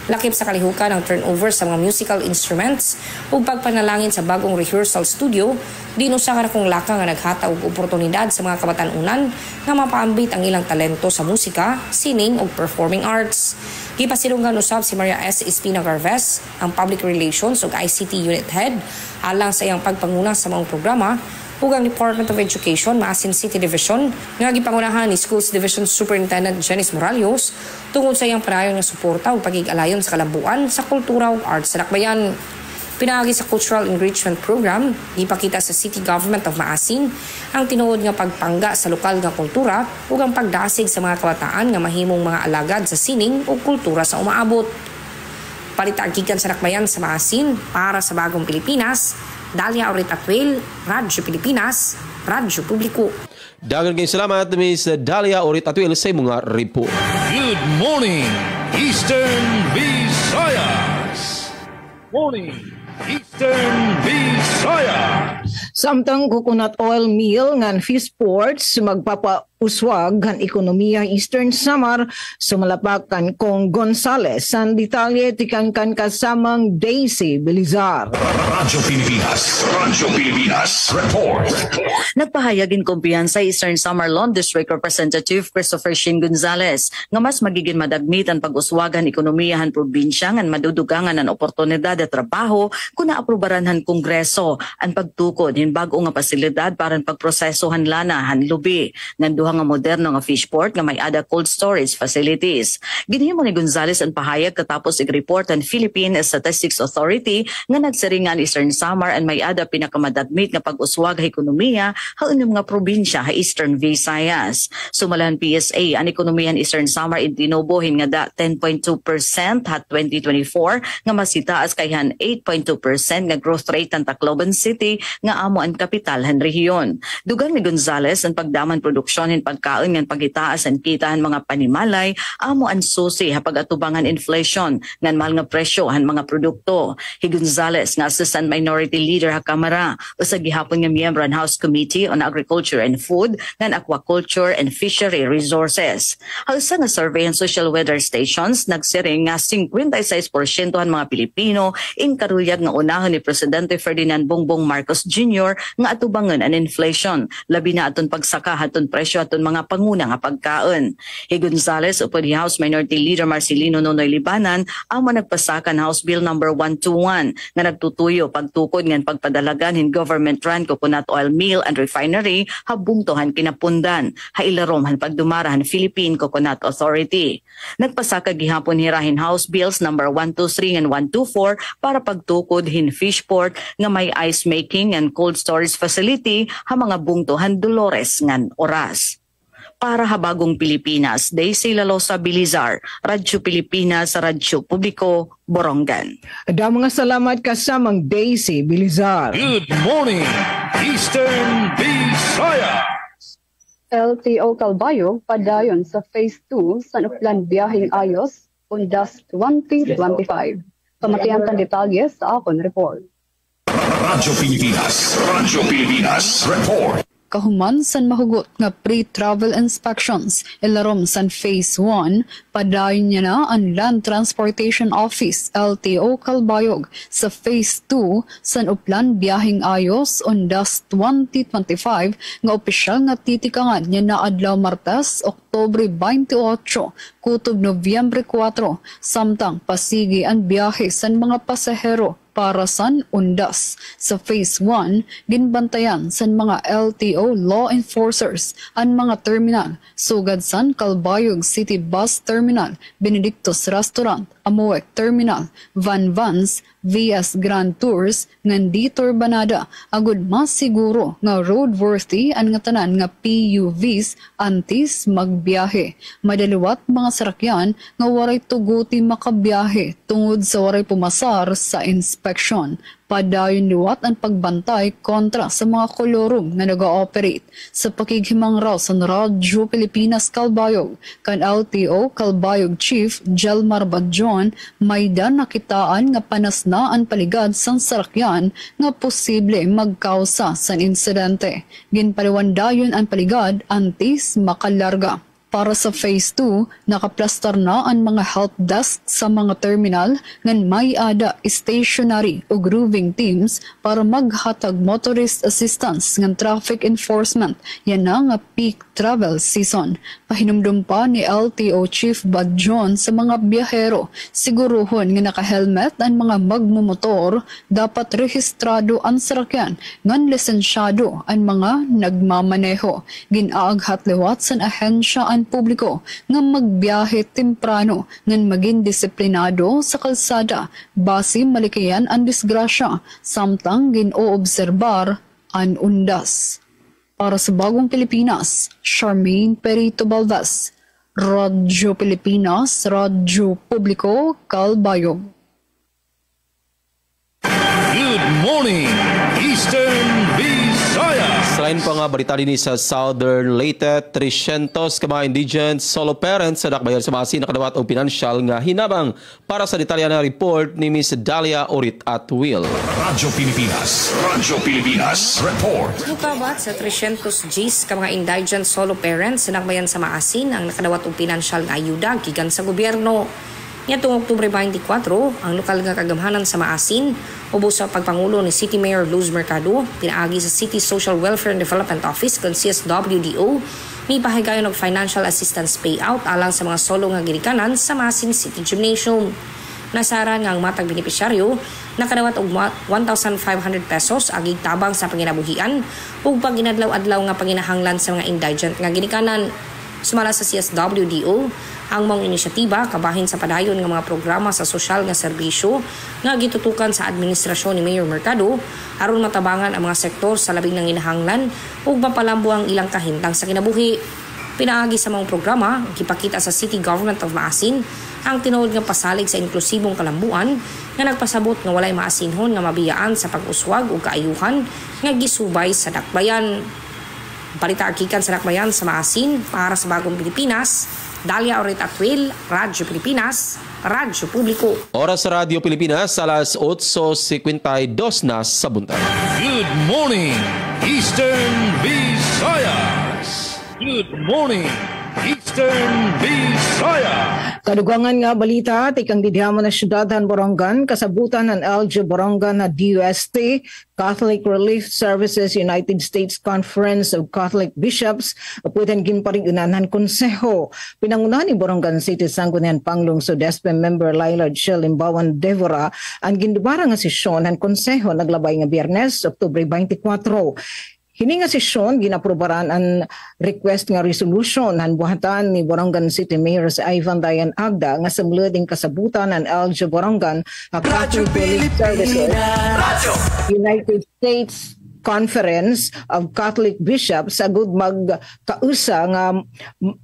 Lakip sa kalihukan ang turnover sa mga musical instruments ug pagpanalangin sa bagong rehearsal studio, dinusa ka na kung laka nga naghata og oportunidad sa mga kabatan-unan nga mapaambit ang ilang talento sa musika, sining ug performing arts. Gipasilunggan usab si Maria S. Espina Garvez, ang Public Relations ug ICT Unit Head, alang sa iyang pagpanguna sa mga programa ug ang Department of Education Maasin City Division nga gipangunahan ni Schools Division Superintendent Janice Moralios tungod sa iyang padayon nga suporta ug pagig-alayon sa kalambuan sa kultura ug arts sa dakbayan. Pinaagi sa Cultural Enrichment Program, ipakita sa City Government of Maasin ang tinuod nga pagpangga sa lokal nga kultura ug ang pagdasig sa mga kabataan nga mahimong mga alagad sa sining ug kultura sa umaabot. Palitagikan sa dakbayan sa Maasin para sa Bagong Pilipinas, Dalia Orit Atwil, Radyo Pilipinas, Radyo Publiko. Dagan kayong salamat, Miss Dalia Orit Atwil sa mga report. Good morning, Eastern Visayas. Morning, Eastern Visayas. Samtang coconut oil mill ngan Fish Ports uswag han ekonomiya Eastern Samar sumalapakan kong Gonzales san detalye tikan kasamang Daisy Belizar. Radyo Pilipinas report. Nagpahayagin kumpiyansa Eastern Samar Law District Representative Christopher Shin Gonzales nga mas magiging madagmit ang pag-uswagan ekonomiyahan probinsya ngan madudugangan ang oportunidad at trabaho kung naaprubaran han Kongreso ang pagtukod hin bag-o nga pasilidad para pagprosesohan lana han lubi ngan duha nga moderno nga fishport nga may ada cold storage facilities. Ginhimo ni Gonzales ang pahayag katapos i-report ang Philippine Statistics Authority nga nagsiringan Eastern Samar ang may ada pinakamadagmit nga pag-uswag ha ekonomiya haunom nga probinsya ha Eastern Visayas. Sumalahan PSA ang ekonomiyan Eastern Samar intinubuhin nga da 10.2% ha 2024 nga masitaas kayhan 8.2% nga growth rate ang Tacloban City nga amo ang kapital han rehiyon. Dugang ni Gonzales ang pagdaman produksyon hin pagkaon ngan pagitaas ang kita han mga panimalay amo ang susi ha pag-atubangan inflation ngan mahal nga presyo han mga produkto. Hi Gonzales nga Assistant Minority Leader ha Kamara usag gihapon nga miyembro ang House Committee on Agriculture and Food ngan Aquaculture and Fishery Resources. Hausa nga survey and social weather stations nagsiring nga 56% han mga Pilipino inkaruyag nga unahon ni Presidente Ferdinand Bongbong Marcos Jr. nga atubangan ang inflation labi na aton pagsaka haton presyo aton mga panguna nga pagkaon. Hi Gonzales upod ni House Minority Leader Marcelino Nonoy Libanan amo nagpasakan House Bill number 121 nga nagtutuyo pagtukod ngan pagpadalagan hin government run coconut oil mill and refinery habungtohan kinapundan ha ilarom han pagdumarahan Philippine Coconut Authority. Nagpasaka gihapon hirahin House Bills number 123 and 124 para pagtukod hin fishport nga may ice making and cold storage facility ha mga bungtohan Dolores ngan oras. Para habagong Pilipinas, Daisy Lalosa Belizar, Radyo Pilipinas, Radyo Publiko, Borongan. Da mga salamat kasamang Daisy Belizar. Good morning, Eastern Visayas. LTO Calbayog padayon sa Phase 2 sa Uplan Biyaheng Ayos, Undas 2025. Pamatihan tan detalye sa akon report. Radyo Pilipinas report. Kahuman san mahugot nga pre-travel inspections ilarom san Phase 1 padayon niya na ang Land Transportation Office LTO Calbayog sa Phase 2 san Uplan Biyaheng Ayos Undas 2025 nga opisyal nga titikangan niya na adlaw Martes Oktubre 28 kutob Nobyembre 4 samtang pasigi ang biyahe san mga pasahero para san Undas. Sa Phase 1, ginbantayan san mga LTO law enforcers ang mga terminal, sugad san Calbayog City Bus Terminal, Benedictus Restaurant, Amoec Terminal, Van Vans, VS Grand Tours, Nganditor Banada, agud mas siguro nga roadworthy ang nga tanan nga PUVs antis magbiyahe. Madaliwat mga sarakyan nga waray tuguti makabiyahe tungod sa waray pumasar sa inspection. Padayon liwat ang pagbantay kontra sa mga kolorum na nag-ooperate sa pakighimang raw sa Radyo Pilipinas Calbayog kan LTO Calbayog Chief Jelmar Badjon may dan nakitaan nga panas na ang paligad sang sarakyan nga posible magkausa sa insidente. Ginpaliwandayon ang paligad antis makalarga. Para sa Phase 2, nakaplastar na ang mga help desk sa mga terminal ngan may ada stationary o grooving teams para maghatag motorist assistance ngan traffic enforcement yan na nga peak travel season. Pahinumdum pa ni LTO Chief Badjon sa mga biyahero, siguruhon nga naka-helmet ang mga magmumotor, dapat rehistrado ang sarakyan ngan lisensyado ang mga nagmamaneho. Ginaaghat liwat sa ahensya ang publiko nga magbiyahe temprano ngan maging disiplinado sa kalsada base malikayan ang disgrasya samtang gin-oobserbar ang undas. Para sa Bagong Pilipinas, Charmaine Perito Baldas, Radyo Pilipinas, Radyo Publiko, Calbayog. Good morning, Eastern Visayas. Lain pa nga balita din sa Southern Leyte, 300 ka mga indigent solo parents sa dakbayan sa Masin nakadawat og pinansyal nga hinabang para sa detalya na report ni Miss Dalia Orit Atwil. Radyo Pilipinas report. Lukabat sa 300 Gs ka mga indigent solo parents sa dakbayan sa Maasin ang nakadawat og pinansyal nga ayuda gikan sa gobyerno. Nitong Oktubre 24, ang lokal nga kagamhanan sa Maasin, ubos sa pagpangulo ni City Mayor Luz Mercado, pinaagi sa City Social Welfare and Development Office kung CSWDO, may pahigayon ng financial assistance payout alang sa mga solo nga ginikanan sa Maasin City Gymnasium. Nasaran nga ang matag benepisyaryo, nakadawat og 1,500 pesos agig tabang sa panginabuhian ug pag-inadlaw-adlaw nga panginahanglan sa mga indigent nga ginikanan. Sumala sa CSWDO, ang mga inisyatiba kabahin sa padayon ng mga programa sa sosyal nga serbisyo nga gitutukan sa administrasyon ni Mayor Mercado aron matabangan ang mga sektor sa labing nang inahanglan ug mapalambo ang ilang kahintang sa kinabuhi. Pinaagi sa mga programa, gipakita sa City Government of Maasin ang tinuod nga pasalig sa inklusibong kalambuan nga nagpasabot nga walay maasinhon nga mabiyaan sa pag-uswag ug kaayuhan nga gisubay sa dakbayan. Balita arkikan sa dakbayan sa Maasin para sa Bagong Pilipinas. Dalia Orit Atwil, Radyo Pilipinas, Radyo Publiko. Oras sa Radyo Pilipinas, alas 8:52 na sa buntag. Good morning, Eastern Visayas. Good morning, Eastern Visayas. Kadugangan nga balita, tikang didihamo na syudadhan Borongan, kasabutan ng LG Borongan na DUST, Catholic Relief Services United States Conference of Catholic Bishops, aputan ginparigunahan konseho. Pinangunahan ni Borongan City Sanggunian Panglungsod SPM member Laila Jill Imbawan Devora, ang gindubara nga sesyon ng konseho naglabay nga Biyernes, Oktubre 24. Hini nga sesyon, ginaprobaran ang request nga resolution han buhatan ni Borongan City Mayor si Ivan Dayan Agda nga samluding kasabutan ng LG Borongan Catholic Relief Services United States Conference of Catholic Bishops agud magkausa nga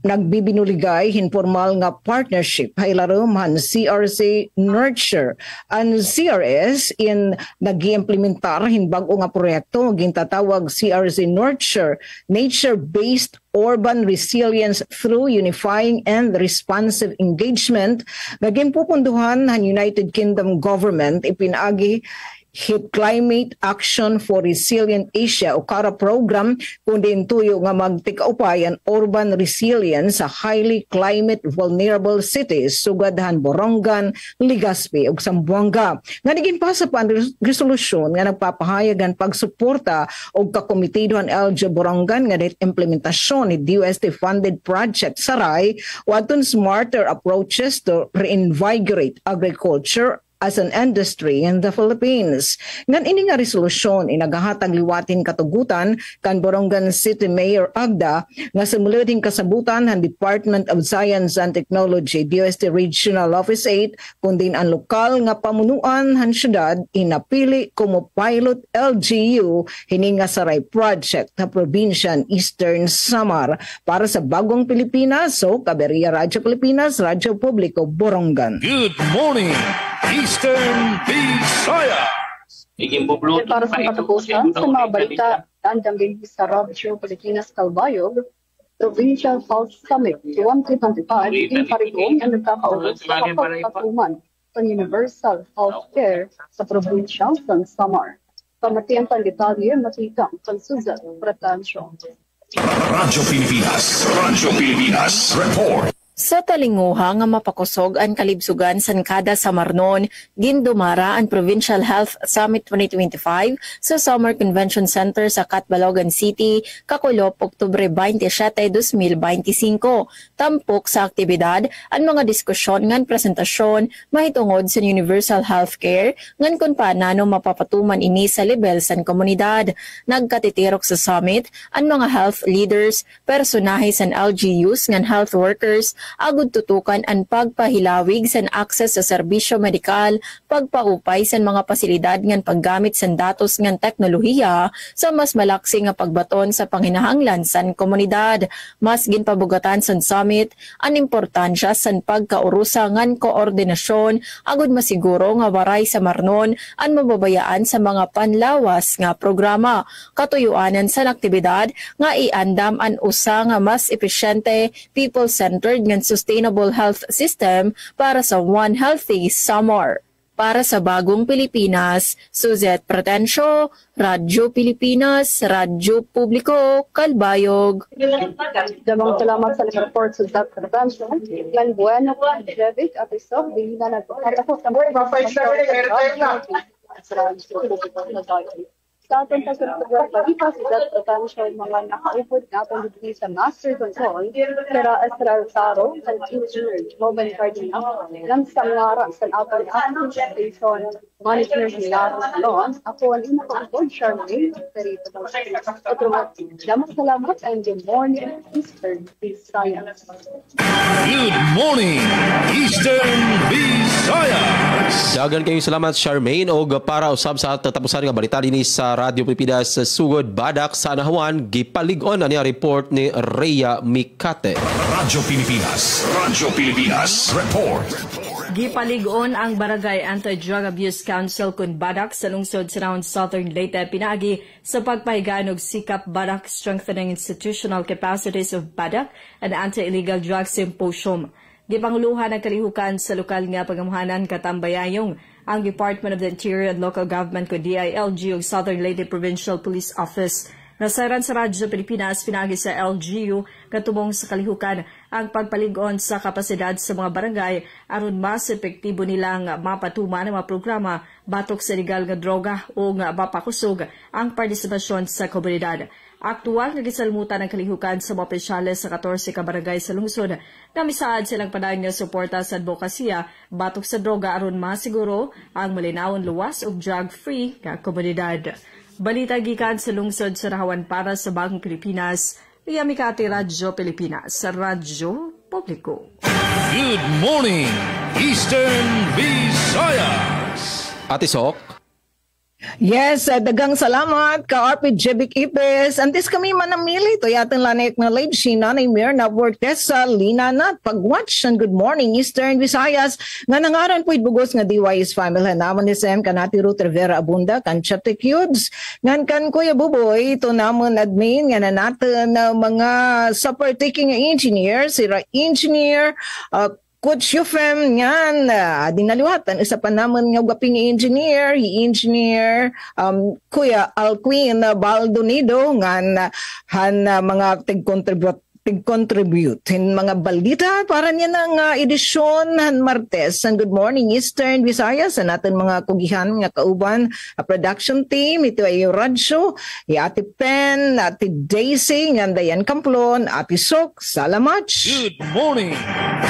nagbibinuligay informal nga partnership haylarom han CRC Nurture and CRS in nag-implementar hinbag-o nga proyekto gintatawag CRC Nurture Nature-Based Urban Resilience through Unifying and Responsive Engagement naging pupunduhan han United Kingdom Government ipinaagi Heat Climate Action for Resilient Asia o CARA program kundi tuyo nga magtikaupayan urban resilience sa highly climate vulnerable cities sugadhan Borongan, Legazpi ug Zamboanga. Nga naging pasa pa ang resolusyon nga nagpapahayagan pagsuporta og kakomitidohan LG Borongan nga implementasyon ni DUST funded project saray wadton smarter approaches to reinvigorate agriculture as an industry in the Philippines. Ngan ini nga resolusyon inagahatag liwatin katugutan kan Borongan City Mayor Agda nga sumuluding kasabutan han Department of Science and Technology DOST Regional Office 8 kundi ang lokal nga pamunuan han syudad inapili como pilot LGU hini nga saray project sa probinsyan Eastern Samar para sa Bagong Pilipinas so Kaberia Radyo Pilipinas Radyo Publiko Borongan. Good morning, Eastern Visayas. Para sa katapusan sa mga balita, dandang din sa Radyo Pilipinas Calbayog, Provincial Health Summit 2025 in Parigon na nagkakaulog sa kapagpatuman sa Universal Health Care sa Provincial ng Samar. Pamatiang pandetalye, matikang Susan Pratansyo. Radyo Pilipinas report. Sa talinguha nga mapakusog ang kalibsugan sa kada Samarnon, gindumara ang Provincial Health Summit 2025 sa Summer Convention Center sa Catbalogan City, Kakulop, Oktubre 27, 2025. Tampok sa aktibidad ang mga diskusyon ngan presentasyon mahitungod sa Universal Healthcare ngan kung paano mapapatuman ini sa level sa komunidad. Nagkatitirok sa summit ang mga health leaders, personahe sa LGUs ngan health workers, agud tutukan ang pagpahilawig sa akses sa serbisyo medikal, pagpaupay sa mga pasilidad ngan paggamit sa datos ngan teknolohiya sa mas malaksi nga pagbaton sa panginahanglan sa komunidad. Mas ginpabugatan sa summit ang importansya sa pagkaurusa ngan koordinasyon agud masiguro nga waray sa marnon ang mababayaan sa mga panlawas nga programa. Katuyuanan sa aktibidad nga iandam ang usa nga mas epesyente, people-centered ngan sustainable health system para sa One Healthy Samar. Para sa Bagong Pilipinas, Suzette Pretencio, Radyo Pilipinas, Radyo Publiko, Kalbayog. Damang salamat sa report sa Suzette Pretencio. Lan Bueno, Jevic, Apiso, Bina na ako sa mga sa atong pagkakagawa, Suzette Pretencio, mga nakaupod na atong dito sa Master Control, Sara Saro, sa Engineer, Robin Cardinal, ng Samara, sa atong application, Monitor Hilaro Salon, ako ang inakaupod, Charmaine, damang salamat and good morning, Eastern Visayas. Good morning, Eastern Visayas. Dagan kayong salamat, Charmaine, o para usab sa tatapusan nga balita din sa Radyo Pilipinas Sugod Badak sa Anahuan, gipalig-on na niya report ni Rhea Mikate. Radyo Pilipinas Report. Gipalig-on ang Barangay Anti-Drug Abuse Council kun Badak sa lungsod sa Round Southern Leyte pinagi sa pagpahigaan og Sikap Badak Strengthening Institutional Capacities of Badak and Anti-Illegal Drug Symposium. Gipanguluhan ang kalihukan sa lokal nga pagamuhanan katambayayong ang Department of the Interior and Local Government ko DILG ug Southern Leyte Provincial Police Office. Nasaran sa Radyo Pilipinas pinagi sa LGU katubong sa kalihukan ang pagpalig-on sa kapasidad sa mga barangay aron mas epektibo nilang mapatuman ang mga programa batok sa illegal nga droga o nga mapakusog ang partisipasyon sa komunidad. Aktual na gisalmutan ang kalihukan sa mga opisyales sa 14 ka barangay sa lungsod na misaad silang padayon nga suporta sa advokasya batok sa droga aron masiguro ang malinawon luwas ug drug-free nga komunidad. Balita gikan sa lungsod sa Rahawan para sa Bagong Pilipinas, Rhea Mikate, Radyo Pilipinas, sa Radyo Publiko. Good morning, Eastern Visayas. Ate Sok. Yes, dagang salamat ka RP Jevic Ipes. Antes kami manamili to yatang lanik na late si Nanay Mir na workes sa Lina na pag-watch and good morning Eastern Visayas nga nangaran po ibugos nga DYS family naman ni Sen kanati Ruth Rivera Abunda kan Chate Cubes ngan kan Kuya Buboy to namon admin nga natin na mga supper taking engineer sira engineer Coach Yufem ngan dinaliwatan isa pa naman nga gaping engineer Kuya Alquin Baldonido ngan mga tig-contribute mga balita para niya ng edisyon ng Martes. And good morning Eastern Visayas sa natin mga kugihan nga kauban production team. Ito ay Radyo, Ate Pen, Ate Daisy, Dayan Camplon, Ate Sok, salamat. Good morning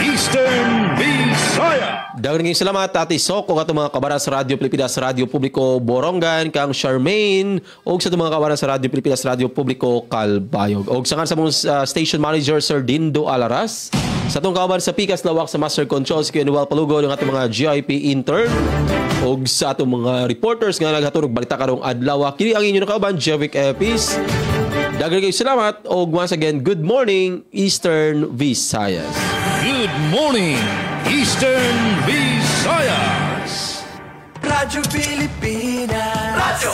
Eastern Visayas. Dagan ngayong salamat Ate Sok o katong mga kabara sa Radyo Pilipinas, Radyo Publiko Borongan, kang Charmaine o sa mga kabara sa Radyo Pilipinas, Radyo Publiko Kalbayog. O sa mga station manager Sir Dindo Alaras. Sa itong kauban sa Pikas Lawak sa Master Controls kay Noel Palugo ng ating mga GIP intern o sa itong mga reporters nga naghaturog balita karong adlaw. Kini ang inyong kauban Jevic Epis. Dagan kayo salamat o once again good morning Eastern Visayas. Good morning Eastern Visayas. Radyo Pilipinas. Radyo